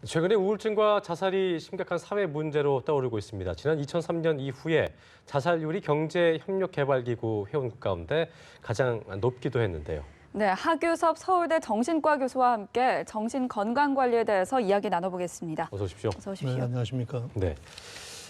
최근에 우울증과 자살이 심각한 사회 문제로 떠오르고 있습니다. 지난 2003년 이후에 자살률이 경제협력개발기구 회원국 가운데 가장 높기도 했는데요. 네, 하규섭 서울대 정신과 교수와 함께 정신건강관리에 대해서 이야기 나눠보겠습니다. 어서 오십시오. 어서 오십시오. 네, 안녕하십니까. 네.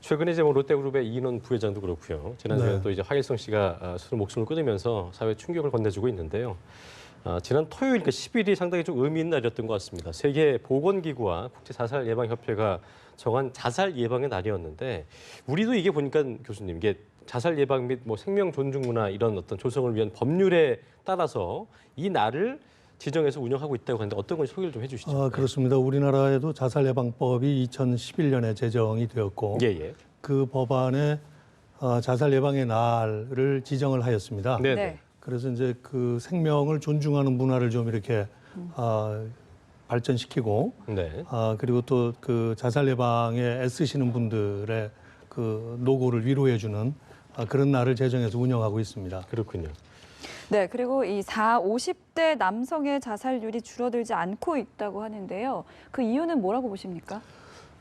최근에 이제 롯데그룹의 이인원 부회장도 그렇고요. 지난주에 또 이제 화일성 씨가 스스로 목숨을 끊으면서 사회 충격을 건네주고 있는데요. 지난 토요일, 그러니까 10일이 상당히 좀 의미 있는 날이었던 것 같습니다. 세계보건기구와 국제자살예방협회가 정한 자살 예방의 날이었는데 우리도 이게 보니까 교수님 이게 자살 예방 및 뭐 생명 존중 문화 이런 어떤 조성을 위한 법률에 따라서 이 날을 지정해서 운영하고 있다고 하는데 어떤 건지 소개를 좀 해주시죠. 그렇습니다. 우리나라에도 자살 예방법이 2011년에 제정이 되었고 예. 그 법안에 자살 예방의 날을 지정을 하였습니다. 네. 네. 그래서 이제 그 생명을 존중하는 문화를 좀 이렇게 발전시키고 네. 그리고 또 그 자살 예방에 애쓰시는 분들의 그 노고를 위로해주는 그런 날을 제정해서 운영하고 있습니다. 그렇군요. 네, 그리고 이 50대 남성의 자살률이 줄어들지 않고 있다고 하는데요. 그 이유는 뭐라고 보십니까?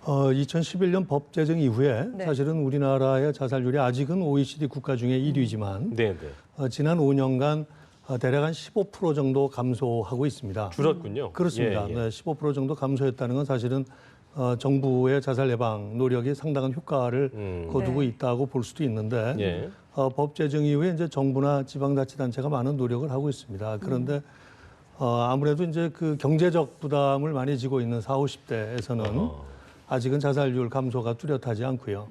2011년 법 제정 이후에 네. 사실은 우리나라의 자살률이 아직은 OECD 국가 중에 1위지만 네. 지난 5년간 대략 한 15% 정도 감소하고 있습니다. 줄었군요. 그렇습니다. 예. 네, 15% 정도 감소했다는 건 사실은 정부의 자살 예방 노력이 상당한 효과를 거두고 네. 있다고 볼 수도 있는데 예. 법 제정 이후에 이제 정부나 지방자치단체가 많은 노력을 하고 있습니다. 그런데 아무래도 이제 그 경제적 부담을 많이 지고 있는 40, 50대에서는 아직은 자살률 감소가 뚜렷하지 않고요.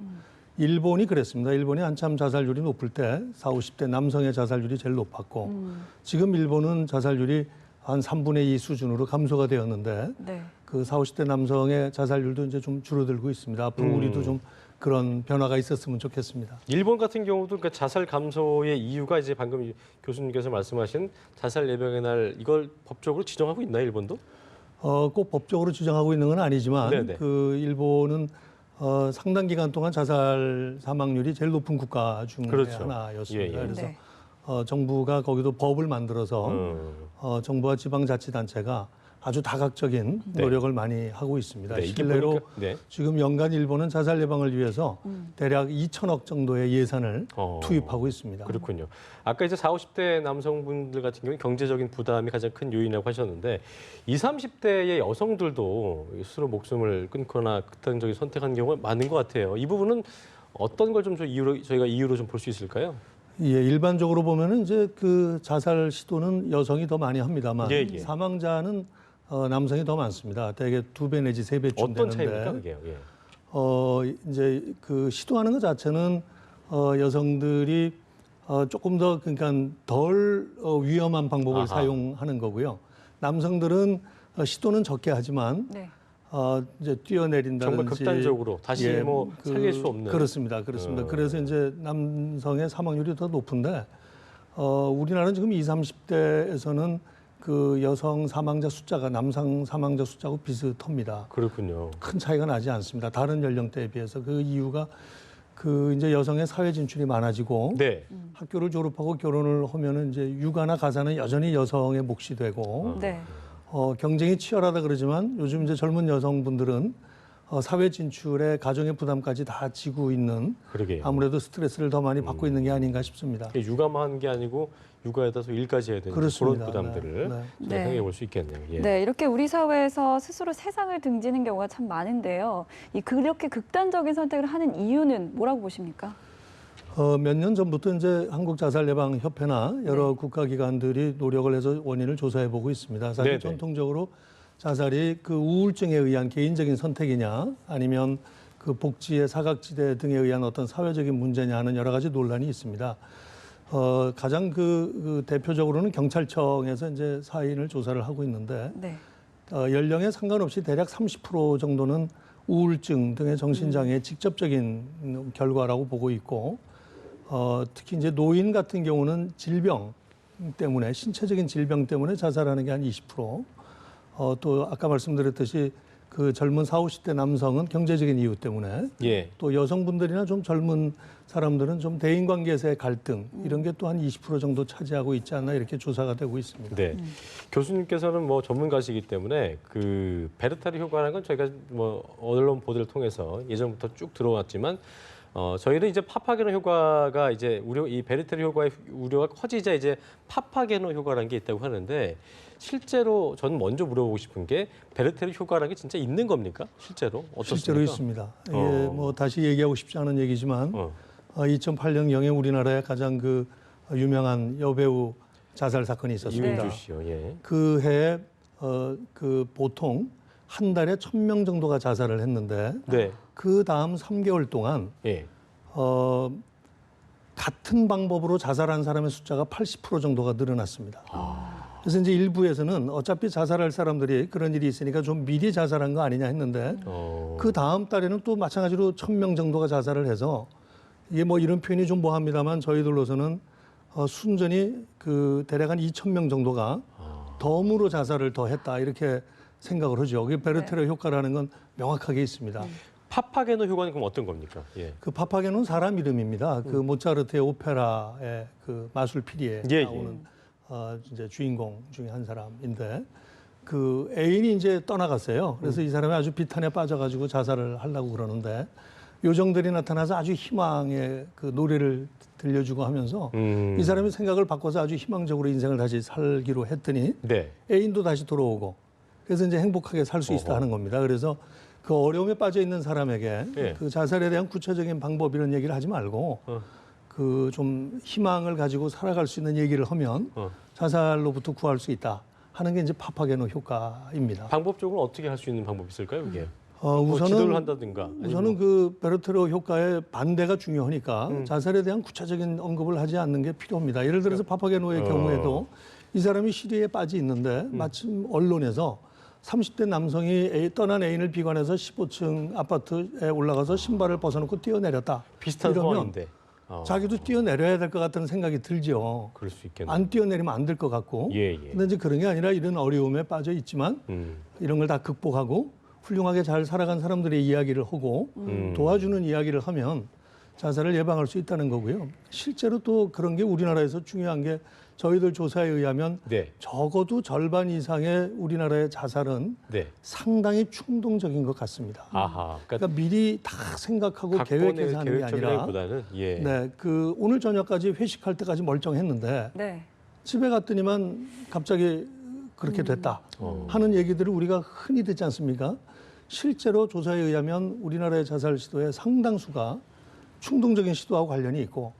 일본이 그랬습니다. 일본이 한참 자살률이 높을 때 40, 50대 남성의 자살률이 제일 높았고 지금 일본은 자살률이 한 3분의 2 수준으로 감소가 되었는데 네. 그 40, 50대 남성의 자살률도 이제 좀 줄어들고 있습니다. 앞으로 우리도 좀 그런 변화가 있었으면 좋겠습니다. 일본 같은 경우도 그러니까 자살 감소의 이유가 이제 방금 교수님께서 말씀하신 자살 예방의 날 이걸 법적으로 지정하고 있나요, 일본도? 꼭 법적으로 지정하고 있는 건 아니지만 네네. 그 일본은 상당 기간 동안 자살 사망률이 제일 높은 국가 중에 그렇죠. 하나였습니다. 예. 그래서 네. 정부가 거기도 법을 만들어서 정부와 지방자치단체가 아주 다각적인 네. 노력을 많이 하고 있습니다. 네, 이게 실내로 보니까- 네. 지금 연간 일본은 자살 예방을 위해서 대략 2천억 정도의 예산을 투입하고 있습니다. 그렇군요. 아까 이제 40, 50대 남성분들 같은 경우는 경제적인 부담이 가장 큰 요인이라고 하셨는데 20, 30대의 여성들도 스스로 목숨을 끊거나 극단적인 선택한 경우가 많은 것 같아요. 이 부분은 어떤 걸 좀 저희가 이유로 좀 볼 수 있을까요? 예, 일반적으로 보면은 이제 그 자살 시도는 여성이 더 많이 합니다만 예. 사망자는 남성이 더 많습니다. 대개 2배 내지 3배쯤 어떤 되는데 차이입니까, 그게요? 예. 이제 그 시도하는 것 자체는 여성들이 조금 더 그러니까 덜 위험한 방법을 아하. 사용하는 거고요. 남성들은 시도는 적게 하지만 네. 이제 뛰어내린다든지 정말 극단적으로 다시 뭐 살릴 수 없는. 그렇습니다. 그래서 이제 남성의 사망률이 더 높은데 우리나라는 지금 20, 30대에서는 그 여성 사망자 숫자가 남성 사망자 숫자하고 비슷합니다. 그렇군요. 큰 차이가 나지 않습니다. 다른 연령대에 비해서 그 이유가 그 이제 여성의 사회 진출이 많아지고 네. 학교를 졸업하고 결혼을 하면은 이제 육아나 가사는 여전히 여성의 몫이 되고 네. 경쟁이 치열하다 그러지만 요즘 이제 젊은 여성분들은 사회 진출에 가정의 부담까지 다 지고 있는 그러게요. 아무래도 스트레스를 더 많이 받고 있는 게 아닌가 싶습니다. 이게 육아만 하는 게 아니고 육아에다서 일까지 해야 되는 그렇습니다. 그런 부담들을 네. 저희가 네. 생각해 볼 수 있겠네요. 예. 네, 이렇게 우리 사회에서 스스로 세상을 등지는 경우가 참 많은데요. 그렇게 극단적인 선택을 하는 이유는 뭐라고 보십니까? 몇 년 전부터 이제 한국자살예방협회나 여러 네. 국가기관들이 노력을 해서 원인을 조사해 보고 있습니다. 사실 네네. 전통적으로 자살이 그 우울증에 의한 개인적인 선택이냐 아니면 그 복지의 사각지대 등에 의한 어떤 사회적인 문제냐 하는 여러 가지 논란이 있습니다. 가장 그 대표적으로는 경찰청에서 이제 사인을 조사를 하고 있는데 네. 연령에 상관없이 대략 30% 정도는 우울증 등의 정신장애의 직접적인 결과라고 보고 있고 특히 이제 노인 같은 경우는 질병 때문에 신체적인 질병 때문에 자살하는 게 한 20%. 또 아까 말씀드렸듯이 그 젊은 40, 50대 남성은 경제적인 이유 때문에 예. 또 여성분들이나 좀 젊은 사람들은 좀 대인관계에서의 갈등 이런 게 또 한 20% 정도 차지하고 있지 않나 이렇게 조사가 되고 있습니다. 네. 교수님께서는 뭐 전문가시기 때문에 그 베르테르 효과라는 건 저희가 뭐 언론 보도를 통해서 예전부터 쭉 들어왔지만 저희는 이제 파파게노 효과가 이제 이 베르테르 효과의 우려가 커지자 이제 파파게노 효과라는 게 있다고 하는데 실제로 저는 먼저 물어보고 싶은 게 베르테르 효과라는 게 진짜 있는 겁니까? 실제로 어떻습니까? 실제로 있습니다. 이게 뭐 다시 얘기하고 싶지 않은 얘기지만 2008년경에 우리나라에 가장 그 유명한 여배우 자살 사건이 있었습니다. 이은주 씨요. 예. 그 해에 그 보통 한 달에 1,000명 정도가 자살을 했는데 네. 그 다음 3개월 동안 예. 같은 방법으로 자살한 사람의 숫자가 80% 정도가 늘어났습니다. 그래서 이제 일부에서는 어차피 자살할 사람들이 그런 일이 있으니까 좀 미리 자살한 거 아니냐 했는데 그 다음 달에는 또 마찬가지로 1,000명 정도가 자살을 해서 이게 뭐 이런 표현이 좀 뭐합니다만 저희들로서는 순전히 그 대략 한 2,000명 정도가 덤으로 자살을 더 했다 이렇게 생각을 하죠. 그게 베르테르 효과라는 건 명확하게 있습니다. 파파게노 효과는 그럼 어떤 겁니까? 예. 그 파파게노는 사람 이름입니다. 그 모차르트의 오페라의 그 마술피리에 나오는 이제 주인공 중에 한 사람인데 그 애인이 이제 떠나갔어요. 그래서 이 사람이 아주 비탄에 빠져가지고 자살을 하려고 그러는데 요정들이 나타나서 아주 희망의 그 노래를 들려주고 하면서 이 사람이 생각을 바꿔서 아주 희망적으로 인생을 다시 살기로 했더니 네. 애인도 다시 돌아오고 그래서 이제 행복하게 살 수 있다 하는 겁니다. 그래서 그 어려움에 빠져 있는 사람에게 예. 그 자살에 대한 구체적인 방법 이런 얘기를 하지 말고 그 좀 희망을 가지고 살아갈 수 있는 얘기를 하면 자살로부터 구할 수 있다 하는 게 이제 파파게노 효과입니다. 방법적으로 어떻게 할 수 있는 방법이 있을까요, 이게? 뭐 지도를 우선은 한다든가. 우선은 그 베르테르 효과의 반대가 중요하니까 자살에 대한 구체적인 언급을 하지 않는 게 필요합니다. 예를 들어서 파파게노의 경우에도 이 사람이 시리에 빠져 있는데 마침 언론에서 30대 남성이 떠난 애인을 비관해서 15층 아파트에 올라가서 신발을 벗어놓고 뛰어내렸다. 비슷한 이러면 상황인데. 자기도 뛰어내려야 될 것 같다는 생각이 들죠. 그럴 수 있겠네요. 안 뛰어내리면 안 될 것 같고. 예. 근데 이제 그런 게 아니라 이런 어려움에 빠져 있지만 이런 걸 다 극복하고 훌륭하게 잘 살아간 사람들의 이야기를 하고 도와주는 이야기를 하면 자살을 예방할 수 있다는 거고요. 실제로 또 그런 게 우리나라에서 중요한 게 저희들 조사에 의하면 네. 적어도 절반 이상의 우리나라의 자살은 네. 상당히 충동적인 것 같습니다. 아하. 그러니까 미리 다 생각하고 계획해서 하는 게 아니라 보다는 예. 네, 그 오늘 저녁까지 회식할 때까지 멀쩡했는데 네. 집에 갔더니만 갑자기 그렇게 됐다 하는 얘기들을 우리가 흔히 듣지 않습니까? 실제로 조사에 의하면 우리나라의 자살 시도의 상당수가 충동적인 시도하고 관련이 있고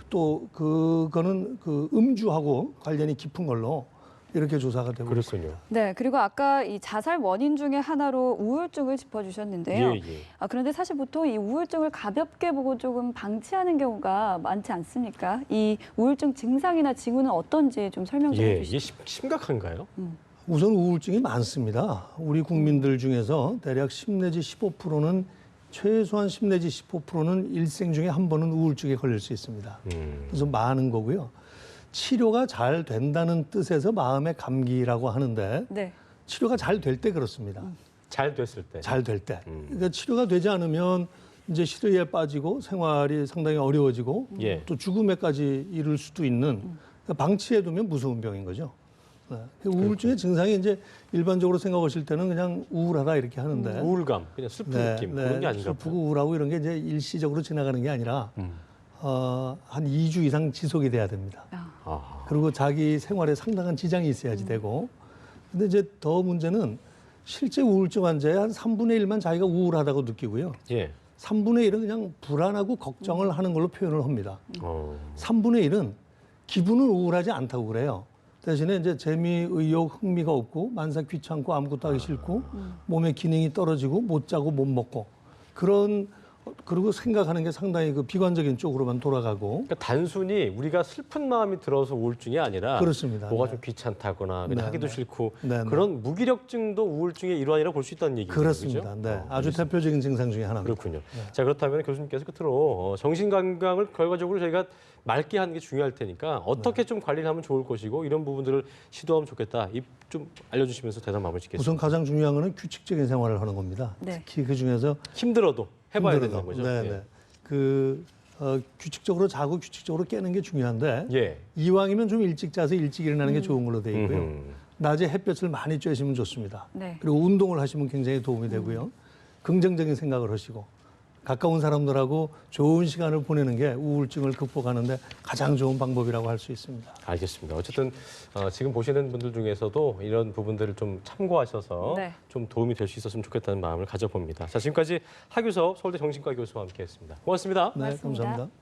또 그거는 그 음주하고 관련이 깊은 걸로 이렇게 조사가 되고 그렇군요. 있습니다. 네, 그리고 아까 이 자살 원인 중에 하나로 우울증을 짚어주셨는데요. 예. 그런데 사실 보통 이 우울증을 가볍게 보고 조금 방치하는 경우가 많지 않습니까? 이 우울증 증상이나 징후는 어떤지 좀 설명 좀 예. 해주시죠. 이게 심각한가요? 우선 우울증이 많습니다. 우리 국민들 중에서 대략 10 내지 15%는 최소한 10 내지 15%는 일생 중에 한 번은 우울증에 걸릴 수 있습니다. 그래서 많은 거고요. 치료가 잘 된다는 뜻에서 마음의 감기라고 하는데 네. 치료가 잘 될 때 그렇습니다. 잘 됐을 때. 잘 될 때. 그러니까 치료가 되지 않으면 이제 시리에 빠지고 생활이 상당히 어려워지고 예. 또 죽음에까지 이를 수도 있는 그러니까 방치해두면 무서운 병인 거죠. 네. 우울증의 증상이 이제 일반적으로 생각하실 때는 그냥 우울하다 이렇게 하는데 우울감, 그냥 슬픈 느낌 그런 게 아닌가 슬프고 봐요. 우울하고 이런 게 이제 일시적으로 지나가는 게 아니라 한 2주 이상 지속이 돼야 됩니다. 아하. 그리고 자기 생활에 상당한 지장이 있어야지 되고. 근데 이제 더 문제는 실제 우울증 환자의 한 3분의 1만 자기가 우울하다고 느끼고요. 예. 3분의 1은 그냥 불안하고 걱정을 하는 걸로 표현을 합니다. 3분의 1은 기분은 우울하지 않다고 그래요. 대신에 이제 재미, 의욕, 흥미가 없고 만사 귀찮고 아무것도 하기 싫고 몸의 기능이 떨어지고 못 자고 못 먹고 그런 그리고 생각하는 게 상당히 그 비관적인 쪽으로만 돌아가고 그러니까 단순히 우리가 슬픈 마음이 들어서 우울증이 아니라 그렇습니다. 뭐가 네. 좀 귀찮다거나 그냥 네, 하기도 네. 싫고 네, 네. 그런 무기력증도 우울증의 일환이라고 볼 수 있다는 얘기죠. 그렇습니다. 네, 아주 대표적인 증상 중에 하나입니다. 그렇군요. 자, 그렇다면 교수님께서 끝으로 정신 건강을 결과적으로 저희가 맑게 하는 게 중요할 테니까 어떻게 좀 관리를 하면 좋을 것이고 이런 부분들을 시도하면 좋겠다. 좀 알려주시면서 대답 마무리 짓겠습니다. 우선 가장 중요한 거는 규칙적인 생활을 하는 겁니다. 네. 특히 그 중에서 힘들어도 해봐야 힘들어도. 되는 거죠. 네, 네. 규칙적으로 자고 규칙적으로 깨는 게 중요한데 예. 이왕이면 좀 일찍 자서 일찍 일어나는 게 좋은 걸로 되어 있고요. 음흠. 낮에 햇볕을 많이 쬐시면 좋습니다. 네. 그리고 운동을 하시면 굉장히 도움이 되고요. 긍정적인 생각을 하시고 가까운 사람들하고 좋은 시간을 보내는 게 우울증을 극복하는 데 가장 좋은 방법이라고 할 수 있습니다. 알겠습니다. 어쨌든 지금 보시는 분들 중에서도 이런 부분들을 좀 참고하셔서 네. 좀 도움이 될 수 있었으면 좋겠다는 마음을 가져봅니다. 자, 지금까지 하규섭 서울대 정신과 교수와 함께했습니다. 고맙습니다. 네, 고맙습니다. 감사합니다.